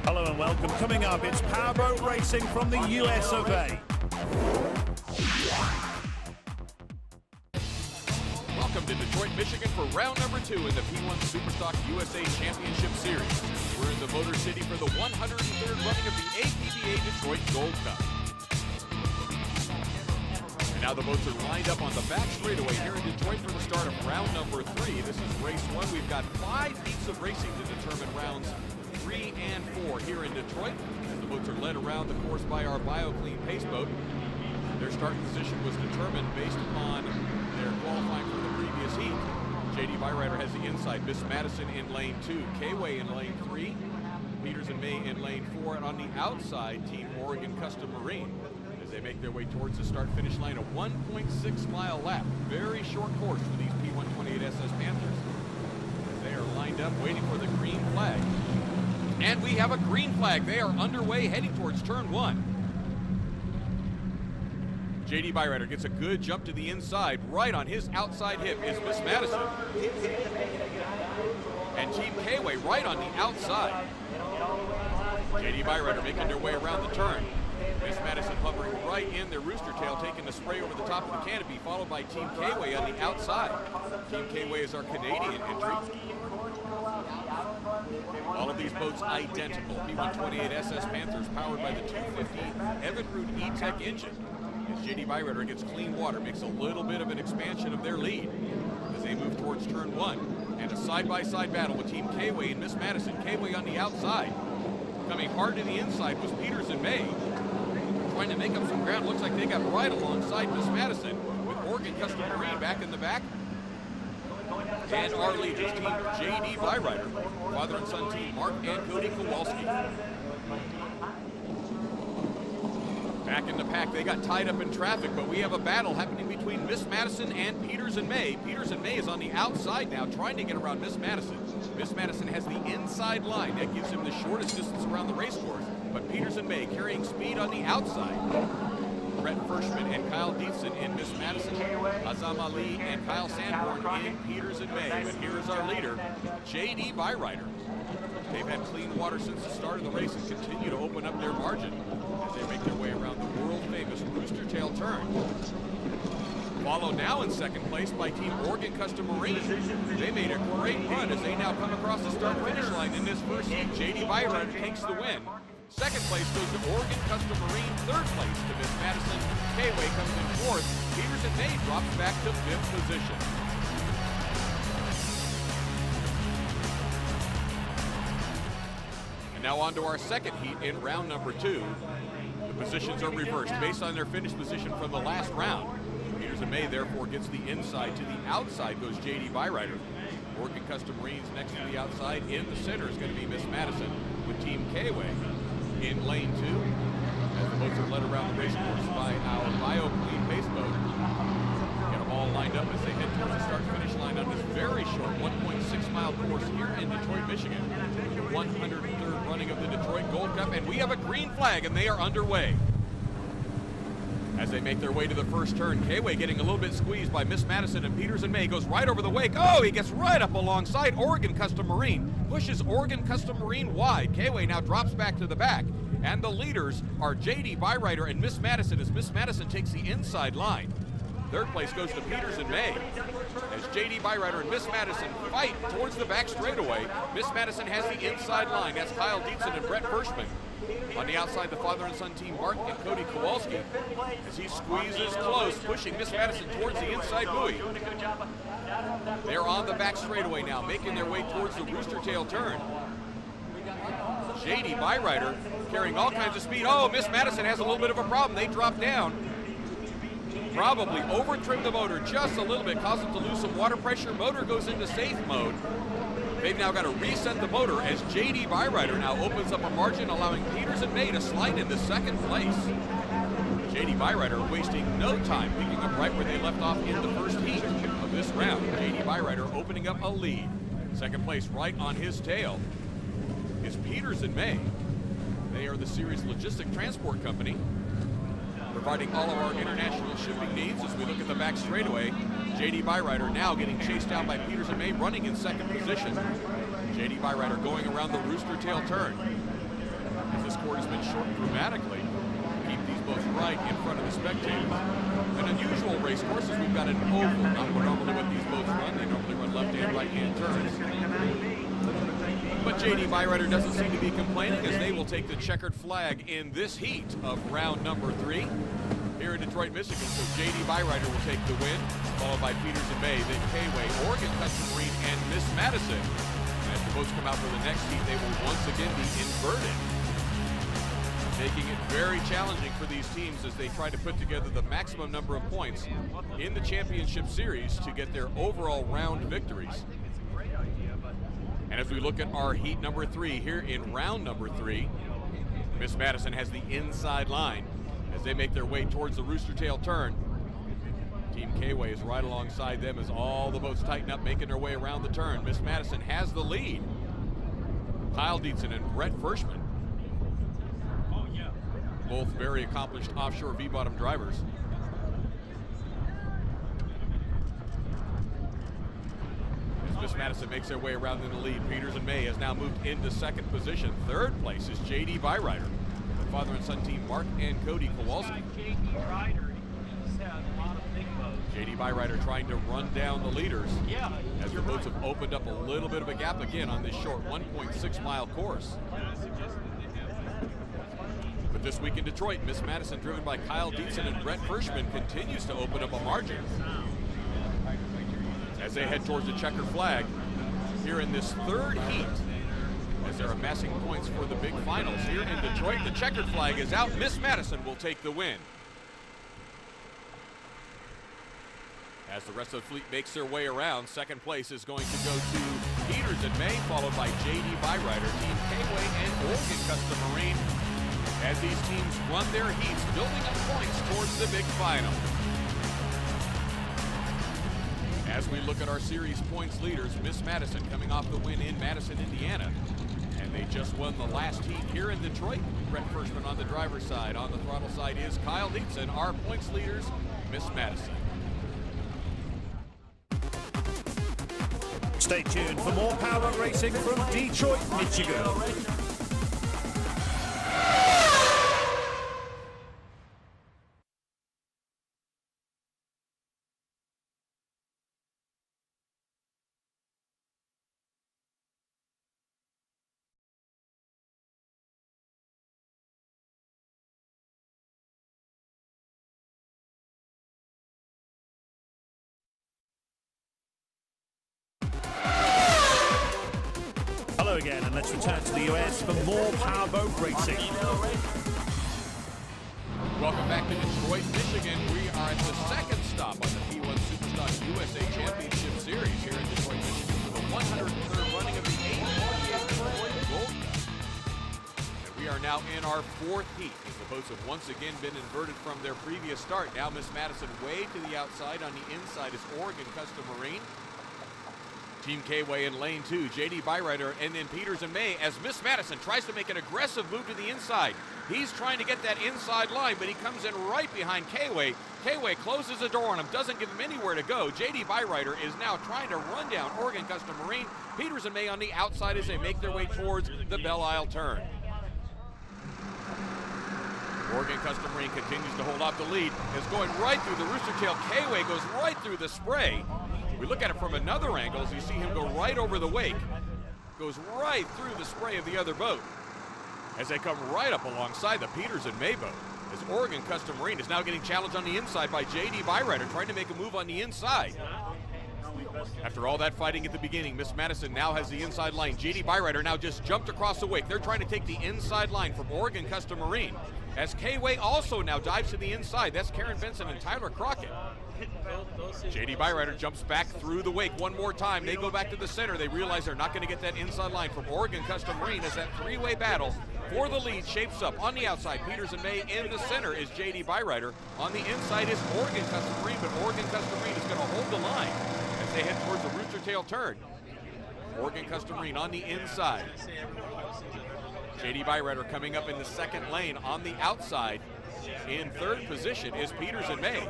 Hello and welcome. Coming up, it's powerboat racing from the US of A. Welcome to Detroit, Michigan for round number 2 in the P1 SuperStock USA Championship Series. We're in the Motor City for the 103rd running of the APBA Detroit Gold Cup. And now the boats are lined up on the back straightaway here in Detroit for the start of round number 3. This is race 1. We've got 5 heats of racing to determine rounds 3 and 4 here in Detroit. As the boats are led around the course by our BioClean pace boat. Their starting position was determined based upon their qualifying for the previous heat. J.D. Byrider has the inside. Miss Madison in lane 2. K-Way in lane 3. Peters and May in lane 4. And on the outside, Team Oregon Custom Marine as they make their way towards the start-finish line. A 1.6-mile lap. Very short course for these P128 SS Panthers. As they are lined up waiting for the green flag. And we have a green flag. They are underway heading towards turn 1. J.D. Byrider gets a good jump to the inside. Right on his outside hip is Miss Madison. And Team K-Way right on the outside. J.D. Byrider making their way around the turn. Miss Madison hovering right in their rooster tail, taking the spray over the top of the canopy, followed by Team K-Way on the outside. Team K-Way is our Canadian entry. All of these boats identical. P128 SS Panthers powered by the 250 Evinrude E-Tech engine. As J.D. Byrider gets clean water, makes a little bit of an expansion of their lead as they move towards turn 1. And a side-by-side battle with Team K-Way and Miss Madison. K-Way on the outside. Coming hard to the inside was Peters and May. Trying to make up some ground. Looks like they got right alongside Miss Madison with Oregon Custom Marine back in the back. And our leaders, Team J.D. Byrider, father and son team Mark and Cody Kowalski. Back in the pack, they got tied up in traffic, but we have a battle happening between Miss Madison and Peters and May. Peters and May is on the outside now, trying to get around Miss Madison. Miss Madison has the inside line. That gives him the shortest distance around the race course. But Peters and May carrying speed on the outside. Brett Frischman and Kyle Dietzen in Miss Madison. Azam Ali and Kyle Sanborn in Peters and May. But here is our leader, J.D. Byrider. They've had clean water since the start of the race and continue to open up their margin as they make their way around the world-famous Rooster Tail turn. Followed now in second place by Team Oregon Custom Marine. They made a great run as they now come across the start-finish line in this first heat. J.D. Byrider takes the win. Second place goes to Oregon Custom Marine. Third place to Miss Madison. K-Way comes in fourth. Peters and May drops back to fifth position. And now on to our second heat in round number 2. The positions are reversed based on their finish position from the last round. Peters and May therefore gets the inside. To the outside goes J.D. Byrider. Oregon Custom Marines next to the outside. In the center is going to be Miss Madison with Team K-Way in lane 2. As the boats are led around the race course by our BioClean pace boat. Get them all lined up as they head towards the start-finish line on this very short 1.6-mile course here in Detroit, Michigan. The 103rd running of the Detroit Gold Cup, and we have a green flag, and they are underway. As they make their way to the first turn, K-Way getting a little bit squeezed by Miss Madison, and Peters and May goes right over the wake. Oh, he gets right up alongside Oregon Custom Marine. Pushes Oregon Custom Marine wide. K-Way now drops back to the back. And the leaders are J.D. Byrider and Miss Madison as Miss Madison takes the inside line. Third place goes to Peters and May. As J.D. Byrider and Miss Madison fight towards the back straightaway, Miss Madison has the inside line. That's Kyle Dietzen and Brett Frischman. On the outside, the father and son team, Mark and Cody Kowalski, as he squeezes close, pushing Miss Madison towards the inside buoy. They're on the back straightaway now, making their way towards the Rooster Tail turn. J.D. Byrider carrying all kinds of speed. Oh, Miss Madison has a little bit of a problem. They drop down. Probably over-trimmed the motor just a little bit, caused them to lose some water pressure. Motor goes into safe mode. They've now got to reset the motor as J.D. Byrider now opens up a margin, allowing Peters and May to slide into second place. J.D. Byrider wasting no time, picking up right where they left off in the first heat of this round. J.D. Byrider opening up a lead. Second place right on his tail is Peters and May. They are the series logistic transport company, providing all of our international shipping needs as we look at the back straightaway. J.D. Byrider now getting chased down by Peters and May, running in second position. J.D. Byrider going around the Rooster Tail turn. as this court has been shortened dramatically to keep these boats right in front of the spectators. An unusual race course is we've got an oval, not normally what these boats run. They normally run left and right hand turns. But JD Byrider doesn't seem to be complaining as they will take the checkered flag in this heat of round number 3 here in Detroit, Michigan. So JD Byrider will take the win, followed by Peters and May, then K-Way, Oregon Custom Marine, and Miss Madison. And as the boats come out for the next heat, they will once again be inverted, making it very challenging for these teams as they try to put together the maximum number of points in the championship series to get their overall round victories. And as we look at our heat number 3 here in round number 3, Miss Madison has the inside line as they make their way towards the rooster tail turn. Team K-Way is right alongside them as all the boats tighten up, making their way around the turn. Miss Madison has the lead. Kyle Dietzen and Brett Frischman, both very accomplished offshore V-bottom drivers. As Miss Madison makes their way around in the lead, Peters and May has now moved into second position. Third place is JD Byrider. The father and son team, Mark and Cody Kowalski. JD Byrider trying to run down the leaders as the boats have opened up a little bit of a gap again on this short 1.6-mile course. But this week in Detroit, Miss Madison, driven by Kyle Dietzen and Brett Frischman, continues to open up a margin as they head towards the checkered flag here in this third heat, as they're amassing points for the big finals here in Detroit. The checkered flag is out. Miss Madison will take the win. As the rest of the fleet makes their way around, second place is going to go to Peters and May, followed by JD Byrider, Team K-Way, and Oregon Custom Marine, as these teams run their heats, building up points towards the big final. As we look at our series points leaders, Miss Madison coming off the win in Madison, Indiana. And they just won the last heat here in Detroit. Brett Frischman on the driver's side. On the throttle side is Kyle Dietzen. Our points leaders, Miss Madison. Stay tuned for more powerboat racing from Detroit, Michigan. Hello again, and let's return to the US for more powerboat racing. Welcome back to Detroit, Michigan. We are at the second stop on the P1 SuperStock USA Championship Series here in Detroit, Michigan, for the 103rd running of the 848 Detroit Gold Cup. And we are now in our fourth heat, as the boats have once again been inverted from their previous start. Now Miss Madison way to the outside. On the inside is Oregon Custom Marine. Team K-Way in lane 2, JD Byrider, and then Peters and May, as Miss Madison tries to make an aggressive move to the inside. He's trying to get that inside line, but he comes in right behind K-Way. K-Way closes the door on him, doesn't give him anywhere to go. JD Byrider is now trying to run down Oregon Custom Marine. Peters and May on the outside as they make their way towards the Belle Isle turn. Oregon Custom Marine continues to hold off the lead. Is going right through the rooster tail. K-Way goes right through the spray. We look at it from another angle as you see him go right over the wake. Goes right through the spray of the other boat as they come right up alongside the Peters and May boat. As Oregon Custom Marine is now getting challenged on the inside by JD Byrider, trying to make a move on the inside. After all that fighting at the beginning, Miss Madison now has the inside line. JD Byrider now just jumped across the wake. They're trying to take the inside line from Oregon Custom Marine. As K-Way also now dives to the inside. That's Karen Benson and Tyler Crockett. JD Byrider jumps back through the wake one more time. They go back to the center. They realize they're not going to get that inside line from Oregon Custom Marine as that three-way battle for the lead shapes up. On the outside, Peters and May. In the center is JD Byrider. On the inside is Oregon Custom Marine, but Oregon Custom Marine is going to hold the line as they head towards the rooster tail turn. Oregon Custom Marine on the inside. JD Byrider coming up in the second lane. On the outside, in third position, is Peters and May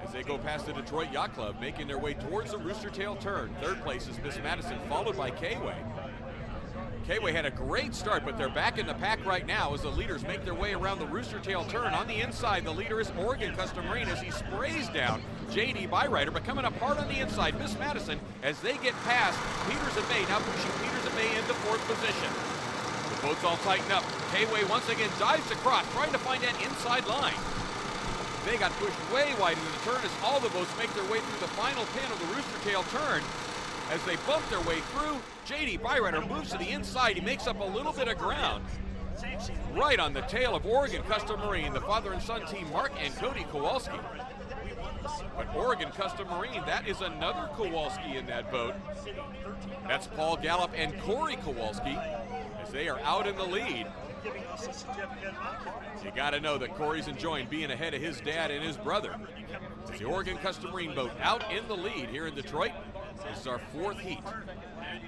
as they go past the Detroit Yacht Club, making their way towards the rooster tail turn. Third place is Miss Madison, followed by K-Way. K-Way had a great start, but they're back in the pack right now as the leaders make their way around the Rooster Tail turn. On the inside, the leader is Oregon Custom Marine as he sprays down J.D. Byrider, but coming up hard on the inside, Miss Madison, as they get past Peters and May, now pushing Peters and May into 4th position. The boats all tighten up. K-Way once again dives across, trying to find that inside line. They got pushed way wide into the turn as all the boats make their way through the final pin of the Rooster Tail turn. As they bump their way through, J.D. Byrider moves to the inside. He makes up a little bit of ground right on the tail of Oregon Custom Marine, the father and son team, Mark and Cody Kowalski. But Oregon Custom Marine, that is another Kowalski in that boat. That's Paul Gallup and Corey Kowalski as they are out in the lead. You got to know that Corey's enjoying being ahead of his dad and his brother. It's the Oregon Custom Marine boat out in the lead here in Detroit. This is our 4th heat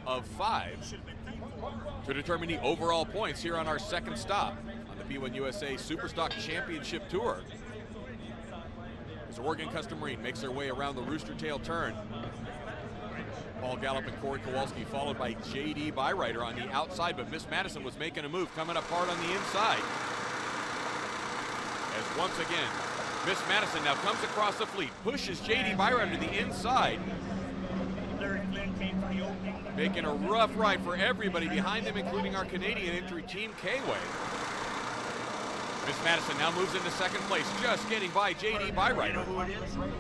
of 5 to determine the overall points here on our 2nd stop on the P1 USA SuperStock Championship Tour. As Oregon Custom Marine makes their way around the Rooster Tail turn. Paul Gallup and Corey Kowalski followed by J.D. Byrider on the outside, but Miss Madison was making a move, coming up hard on the inside. As once again, Miss Madison now comes across the fleet, pushes J.D. Byrider to the inside, making a rough ride for everybody behind them, including our Canadian entry team, K-Way. Miss Madison now moves into 2nd place, just getting by J.D. Byrider.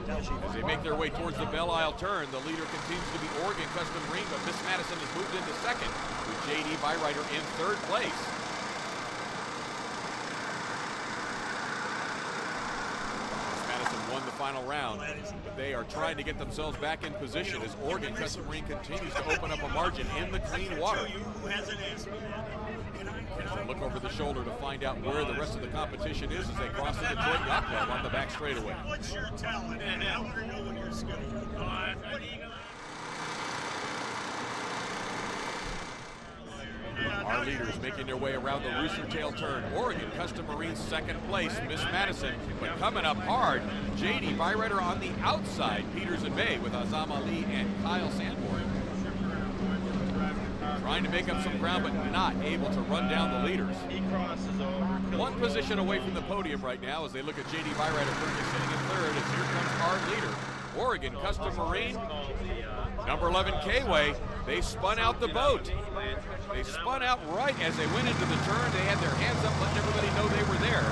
As they make their way towards the Belle Isle turn, the leader continues to be Oregon Custom Marine, but Miss Madison has moved into 2nd, with J.D. Byrider in 3rd place. Miss Madison won the final round, but they are trying to get themselves back in position as Oregon Custom Marine continues to open up a margin in the clean water. As they look over the shoulder to find out where the rest of the competition is as they cross the Detroit Yacht Club on the back straightaway. What's your talent? And I want to know what your skill is. Our leaders making their way around the Rooster Tail turn. Oregon Custom Marine's 2nd place, Miss Madison, but coming up hard, J.D. Byrider on the outside, Peters and May with Azam Ali and Kyle Sanborn. Trying to make up some ground, but not able to run down the leaders. One position away from the podium right now as they look at J.D. Byrider currently sitting in 3rd as here comes our leader, Oregon Custom Marine, number 11 K-Way. They spun out the boat. They spun out right as they went into the turn. They had their hands up, letting everybody know they were there.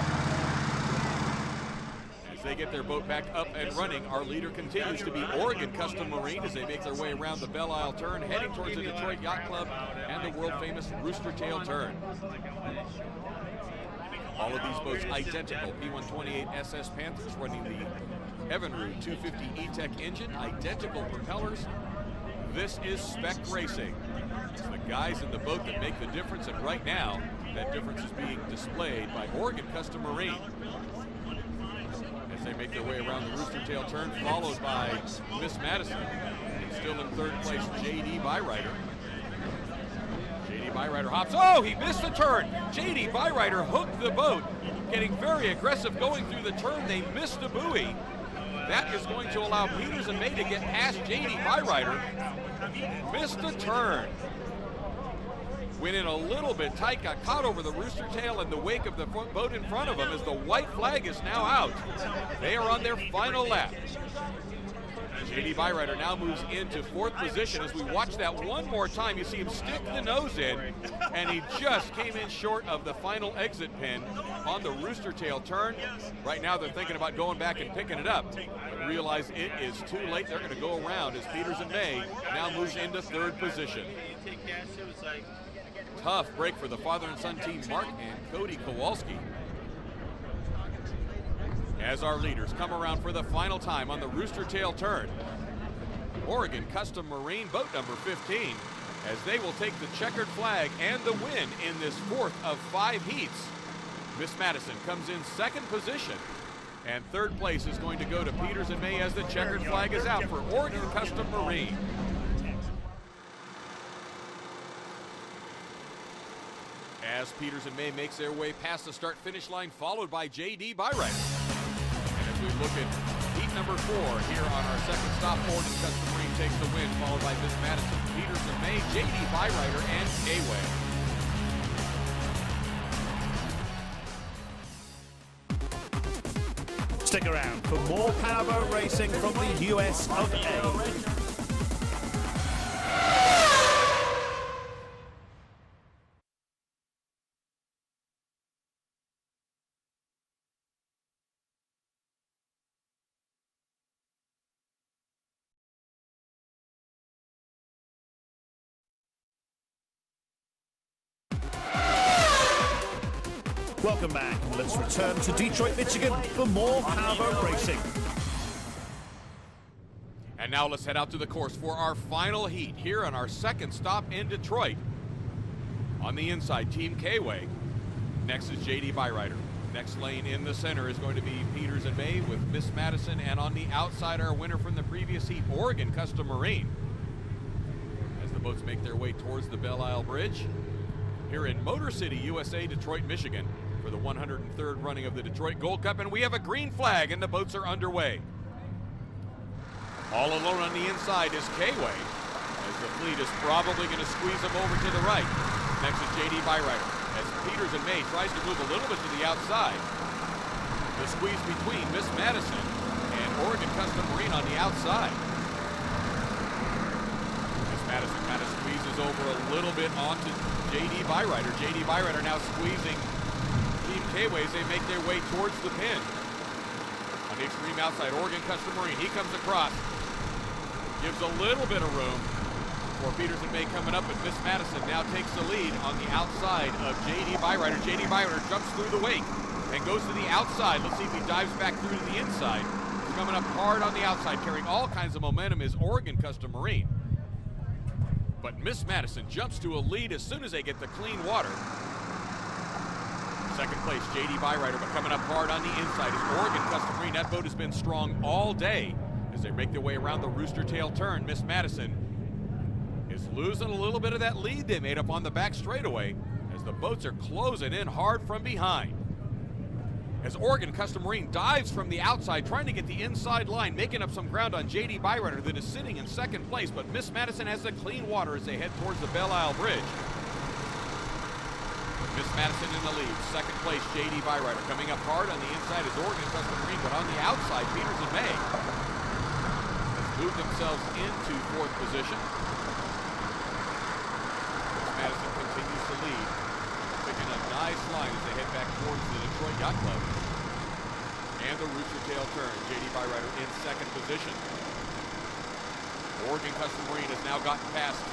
As they get their boat back up and running, our leader continues to be Oregon Custom Marine as they make their way around the Belle Isle turn, heading towards the Detroit Yacht Club and the world-famous Rooster Tail turn. All of these boats identical. P128 SS Panthers running the Evinrude 250 E-Tech engine, identical propellers. This is spec racing. It's the guys in the boat that make the difference, and right now, that difference is being displayed by Oregon Custom Marine. As they make their way around the Rooster Tail turn, followed by Miss Madison. And still in 3rd place, J.D. Byrider. J.D. Byrider hops. Oh, he missed the turn. J.D. Byrider hooked the boat, getting very aggressive going through the turn. They missed a buoy. That is going to allow Peters and May to get past J.D. Byrider. Missed a turn. Went in a little bit tight, got caught over the Rooster Tail in the wake of the boat in front of them as the white flag is now out. They are on their final lap. J.D. Byrider now moves into 4th position. As we watch that one more time, you see him stick the nose in, and he just came in short of the final exit pin on the Rooster Tail turn. Right now they're thinking about going back and picking it up, but realize it is too late. They're going to go around as Peters and May now moves into 3rd position. Tough break for the father and son team, Mark and Cody Kowalski. As our leaders come around for the final time on the Rooster Tail turn. Oregon Custom Marine, boat number 15, as they will take the checkered flag and the win in this 4th of 5 heats. Miss Madison comes in 2nd position, and 3rd place is going to go to Peters and May as the checkered flag is out for Oregon Custom Marine. As Peters and May makes their way past the start-finish line, followed by J.D. Byrider. We look at heat number 4 here on our 2nd stop. Oregon Custom Marine takes the win, followed by Miss Madison, Peters and May, J.D. Byrider, and K-Way. Stick around for more powerboat racing from the US of A. Welcome back. Let's return to Detroit, Michigan for more powerboat racing. And now let's head out to the course for our final heat here on our second stop in Detroit. On the inside, Team K-Way. Next is JD Byrider. Next lane in the center is going to be Peters and May with Miss Madison, and on the outside, our winner from the previous heat, Oregon Custom Marine. As the boats make their way towards the Belle Isle Bridge here in Motor City, USA, Detroit, Michigan, for the 103rd running of the Detroit Gold Cup, and we have a green flag and the boats are underway. All alone on the inside is K-Way, as the fleet is probably going to squeeze them over to the right. Next is JD Byrider, as Peters and May tries to move a little bit to the outside. The squeeze between Miss Madison and Oregon Custom Marine on the outside. Miss Madison kind of squeezes over a little bit onto JD Byrider. JD Byrider now squeezing Team K-Way as they make their way towards the pin. On the extreme outside, Oregon Custom Marine, he comes across. Gives a little bit of room for Peters and May coming up, but Miss Madison now takes the lead on the outside of JD Byrider. JD Byrider jumps through the wake and goes to the outside. Let's see if he dives back through to the inside. He's coming up hard on the outside, carrying all kinds of momentum is Oregon Custom Marine. But Miss Madison jumps to a lead as soon as they get the clean water. Second place, JD Byrider, but coming up hard on the inside is Oregon Custom Marine. That boat has been strong all day as they make their way around the Rooster Tail turn. Miss Madison is losing a little bit of that lead they made up on the back straightaway as the boats are closing in hard from behind. As Oregon Custom Marine dives from the outside, trying to get the inside line, making up some ground on JD Byrider that is sitting in second place, but Miss Madison has the clean water as they head towards the Belle Isle Bridge. Miss Madison in the lead. Second place, JD Byrider. Coming up hard on the inside is Oregon Custom Marine, but on the outside, Peters and May has moved themselves into fourth position. Miss Madison continues to lead, picking a nice line as they head back towards the Detroit Yacht Club. And the Rooster Tail turn. JD Byrider in second position. Oregon Custom Marine has now gotten past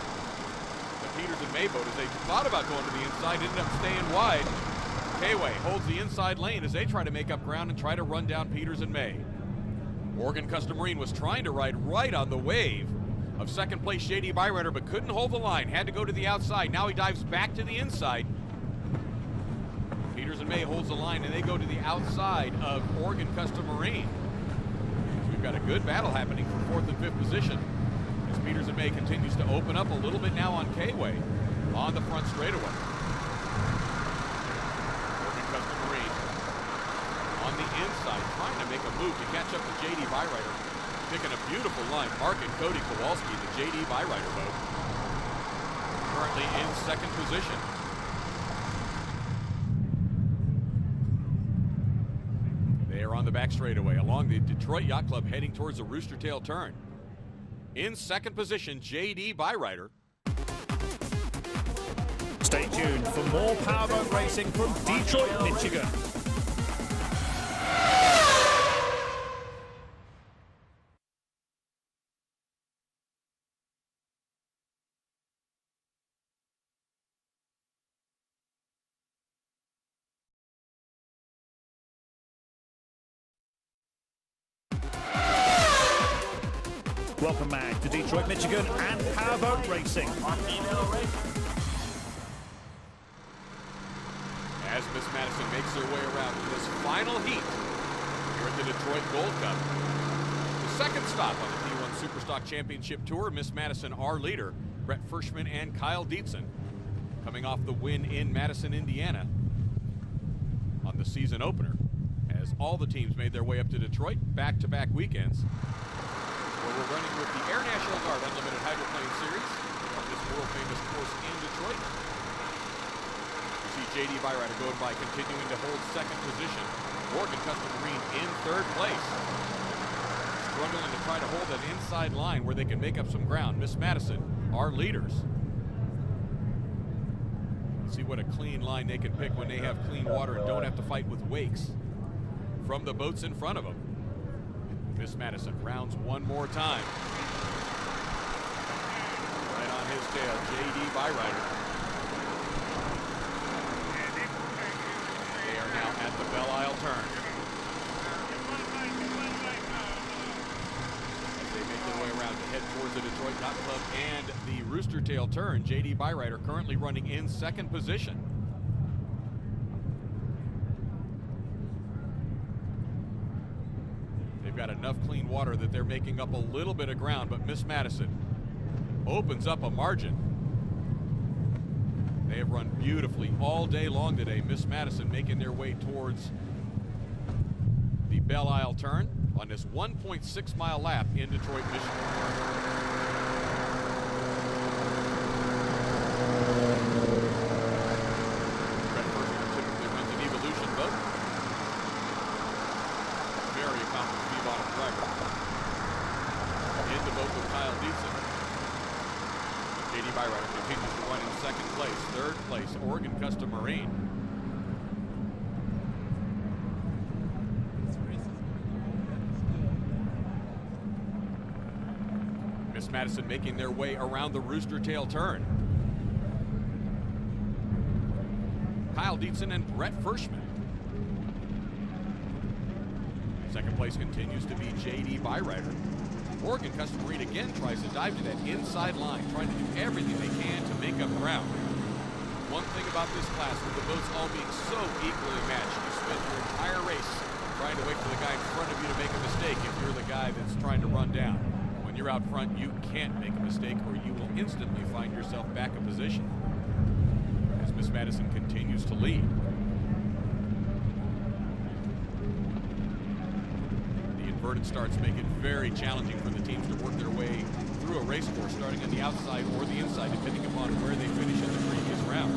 the Peters and May boat as they thought about going to the inside, ended up staying wide. K-Way holds the inside lane as they try to make up ground and try to run down Peters and May. Oregon Custom Marine was trying to ride right on the wave of second place JD Byrider, but couldn't hold the line, had to go to the outside. Now he dives back to the inside. Peters and May holds the line and they go to the outside of Oregon Custom Marine. So we've got a good battle happening for fourth and fifth position. Peters and May continues to open up a little bit now on K-Way on the front straightaway. Oregon Custom Marine on the inside, trying to make a move to catch up with JD Byrider. Picking a beautiful line. Mark and Cody Kowalski, the JD Byrider boat, currently in second position. They are on the back straightaway along the Detroit Yacht Club heading towards the Rooster Tail turn. In second position, JD Byrider. Stay tuned for more powerboat racing from Detroit, Michigan. Welcome back to Detroit, Michigan and powerboat racing. As Miss Madison makes her way around to this final heat here at the Detroit Gold Cup. The second stop on the P1 SuperStock Championship Tour, Miss Madison, our leader, Brett Frischman and Kyle Dietzen, coming off the win in Madison, Indiana on the season opener, as all the teams made their way up to Detroit back-to-back weekends, where we're running with the Air National Guard Unlimited Hydroplane Series on this world-famous course in Detroit. You see JD Byrider going by, continuing to hold second position. Oregon Custom Marine in third place. Struggling to try to hold that inside line where they can make up some ground. Miss Madison, our leaders. See what a clean line they can pick when they have clean water and don't have to fight with wakes from the boats in front of them. Miss Madison rounds one more time. Right on his tail, J.D. Byrider. They are now at the Belle Isle turn. As they make their way around to head towards the Detroit Yacht Club and the Rooster Tail turn, J.D. Byrider currently running in second position. They've got enough clean water that they're making up a little bit of ground, but Miss Madison opens up a margin. They have run beautifully all day long today. Miss Madison making their way towards the Belle Isle turn on this 1.6-mile lap in Detroit, Michigan. Brett Firstman typically runs an Evolution boat. Very accomplished V-bottom driver. In the boat with Kyle Dietzen. J.D. Byrider continues to run in second place. Third place, Oregon Custom Marine. Miss Madison making their way around the Rooster Tail turn. Kyle Dietzen and Brett Firstman. Second place continues to be J.D. Byrider. Oregon Custom Marine again tries to dive to that inside line, trying to do everything they can to make up ground. One thing about this class, with the boats all being so equally matched, you spend your entire race trying to wait for the guy in front of you to make a mistake if you're the guy that's trying to run down. When you're out front, you can't make a mistake or you will instantly find yourself back in position. As Miss Madison continues to lead. Inverted starts make it very challenging for the teams to work their way through a race course, starting on the outside or the inside, depending upon where they finish in the previous round.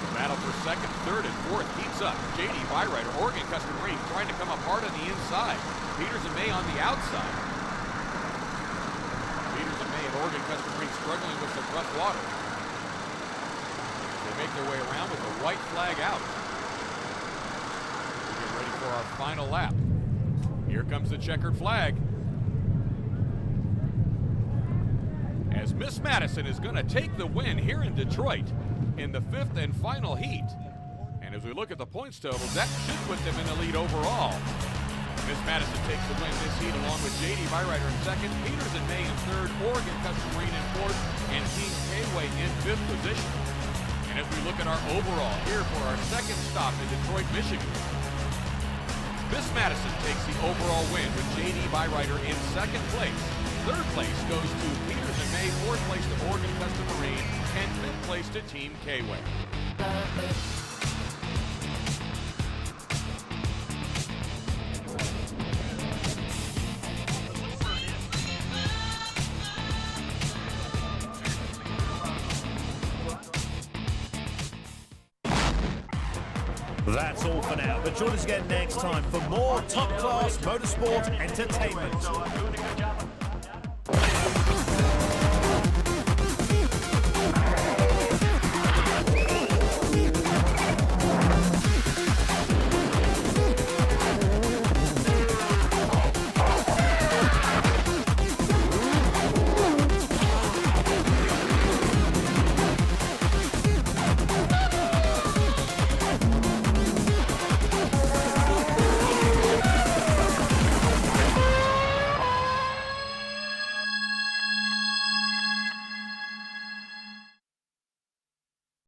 The battle for second, third, and fourth heats up. J.D. Byrider, Oregon Custom Marine, trying to come up hard on the inside. Peters and May on the outside. Peters and May and Oregon Custom Marine struggling with some rough water. They make their way around with a white flag out. Ready for our final lap. Here comes the checkered flag. As Miss Madison is going to take the win here in Detroit in the fifth and final heat. And as we look at the points totals, that should put them in the lead overall. Miss Madison takes the win this heat along with J.D. Byrider in second, Peters and May in third, Oregon Custom Marine in fourth, and Team K-Way in fifth position. And as we look at our overall here for our second stop in Detroit, Michigan, Miss Madison takes the overall win with J.D. Byrider in second place. Third place goes to Peters and May, fourth place to Oregon Custom Marine, and fifth place to Team K-Way. That's all for now, but join us again next time for more top-class motorsport entertainment.